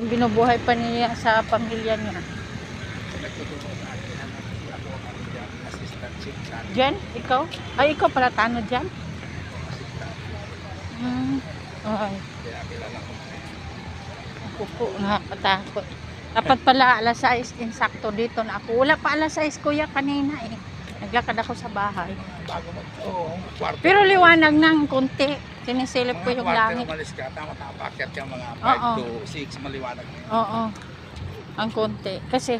binubuhay pa niya sa pamilya niya. Nagtutulong sa akin ako ang assistant chief sa akin. Jen, ikaw? Ay, ikaw pala tanod dyan? Assistant. Ay, Kaya kilala ko. ako po, nakakatakot. Dapat pala alas 6, insakto dito na ako. Wala pa alas 6 kuya kanina eh. Naglakad ako sa bahay. Bago kwarto. Pero liwanag ng konti. Sinisilip ko yung Kwarto langit. umalis ka, tama-tapakyat ka mga Oo. 5 to 6, maliwanag. Oo. Ang konti. Kasi,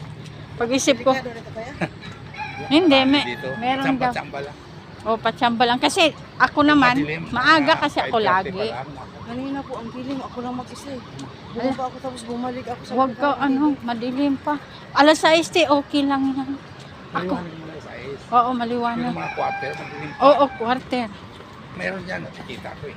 pag-isip ko, hindi, meron daw. Tsamba lang. O, patsamba lang. Kasi, ako naman, Madilim, maaga kasi 5:30 ako lagi. pa lang. Kanina po ang dilim, ako lang mag-isa eh. Bumaba ako tapos bumalik ako sa Huwag ka, madilim pa. Alas 6, okay lang yan. Ako, Maliwanag mo lang sa is. oo, Yung maliwanag. mga quarter, madilim pa. Oo, quarter. Meron dyan, nakikita ko eh.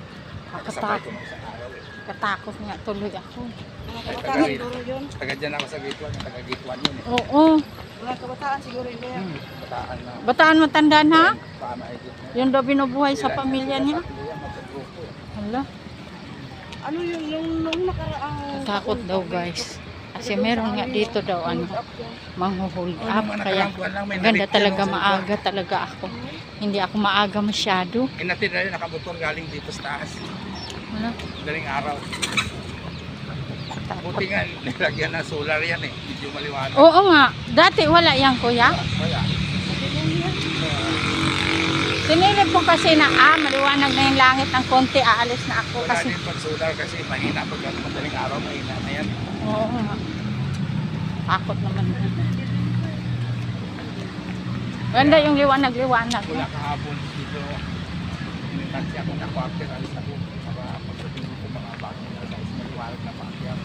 Kasabay Katakot. ko ng isang araw eh. Katakot nga tuloy ako. mga Ay, kabataan taga- siguro yun. Taga dyan ako sa Gitwan, taga Gitwan yun eh. Oo. Mga kabataan siguro yun. Kaya. Bataan na. Bataan matanda na? Paano ay Gitwan. Yun daw binubuhay sa pamilya niya. Hala, Ano yun, nung nakaraang... takot daw guys. Kasi meron nga dito daw manghuhuli up. Kaya ganda talaga, maaga talaga ako. Hindi ako maaga masyado. Inatin na rin, nakamotor galing dito sa taas. Hala, Daling araw. takot. Buti nga, nilagyan ng solar yan eh. Medyo maliwanag. Oo nga, dati wala yan kuya. Wala. Sinilip ko kasi na maliwanag na yung langit ng konti, aalis na ako Wala kasi. din pag solar kasi mahina pag madaling araw, mahina na yan. Oo nga. Takot naman. Ganda yung liwanag-liwanag. Wala kahapon dito. Kasi ako na quarter, alis ako. Pagdating dito mga bago na guys, maliwanag na pakyat.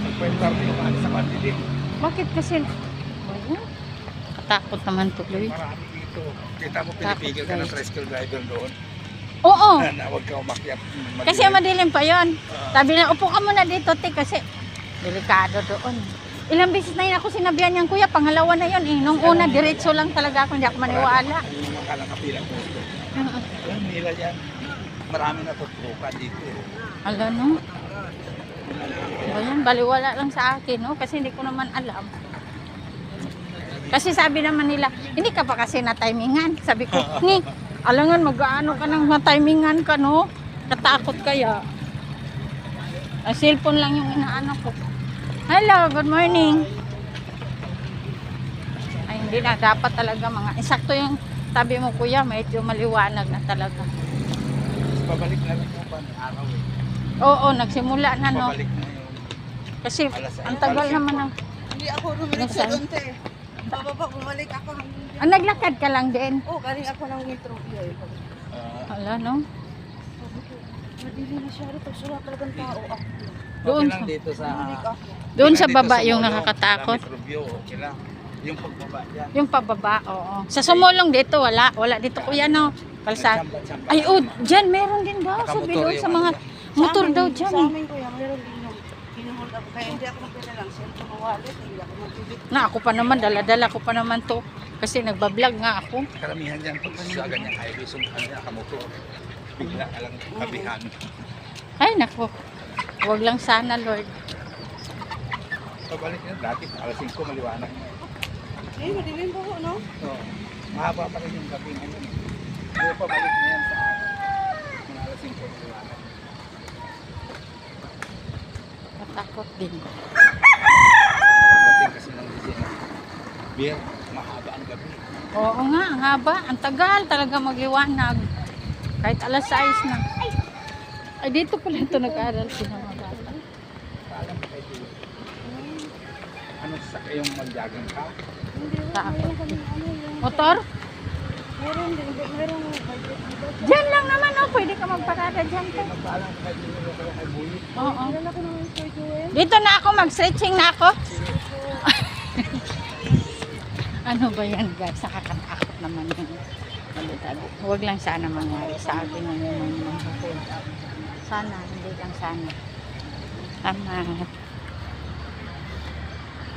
Nagpwentar din, alis ako ang dilim. Bakit kasi? Ayun. Katakot naman tuloy. Marami dito. Kita mo, pinipigil ka ng guys. tricycle rider doon. Oo. Na huwag ka umakyat. Kasi madilim pa yon. Sabi na, upo ka muna dito, te, kasi delikado doon. Ilang beses na yun ako sinabihan niyan, kuya, pangalawa na yun eh. Nung una, diretso lang talaga ako, hindi ako maniwala. Yung mga kalangkapilang ko. Alam nila yan. Marami na tutrukan dito. Ala, no? Ba yan, baliwala lang sa akin, no? Kasi hindi ko naman alam. Kasi sabi naman nila, hindi ka pa kasi na-timingan. Sabi ko, ni, alangan, mag-ano ka ng na-timingan ka, no? Katakot kaya. Ang cellphone lang yung inaano ko. Hello, good morning. Ay, hindi na. Dapat talaga mga, eksakto yung sabi mo, kuya, medyo maliwanag na talaga. Pabalik na rin yung araw eh. Oo, nagsimula na, no? Pabalik na yung Kasi, ang tagal naman ng... Hindi ako rumilit sa doon, te. Bababa, bumalik ako. naglakad ka lang din. Oh, galing ako ng metro. Hala, no? Madili na siya rito. Wala talagang tao. Doon okay lang sa- dito sa Bumalik ako. Doon sa dito baba yung Sumulong, nakakatakot. sa Metro View, okay lang. Yung pagbaba dyan. Yung pababa, oo. Sa Sumulong dito, wala. Wala dito, kuya, no? Kalsada. Nagtsamba-tsamba Ay, lang. oh, dyan, meron din daw. Sabi Nakamotor doon yung sa mga ano motor Sa daw amin- dyan. Sa eh. amin, kuya, mayroon din yung hinuhold ako. Kaya hindi ako magpila lang. Cellphone o wallet. Hindi ako magpibit. Na, ako pa naman, dala-dala ko pa naman to. Kasi nagbablog nga ako. Karamihan dyan pag sa ganyang highway, sumpan niya kamotor. Bigla ka lang tabihan. Ay, naku. Huwag lang sana, Lord. Pabalik na dati, alas 5 maliwanag na. Eh, madilim po, no? So, mahaba pa rin yung gabi ngayon. Pero pabalik na yan sa mga alas 5 maliwanag. Matakot din. Pagdating kasi ng December, beer, mahaba ang gabi. Oo nga, ang haba. Ang tagal talaga magliwanag. Kahit alas 6 na. Ay, dito pala ito nag-aral sila mga bata. Paalam ka kayo. Ano sa kayong mag-jogging ka? Hindi, Takot. meron kami ano yung... Motor? Meron din, meron Diyan lang naman, oh. Pwede ka magparada dyan. Te. Magpaalam ka kayo kay Bulit. Oo. Kilala ko naman Sir Joel. Dito na ako, mag-stretching na ako. Ano ba yan, guys? Nakakatakot naman yun. Huwag lang sana mangyari sa akin yung mga manghukul. Sana, hindi lang sana. Tama.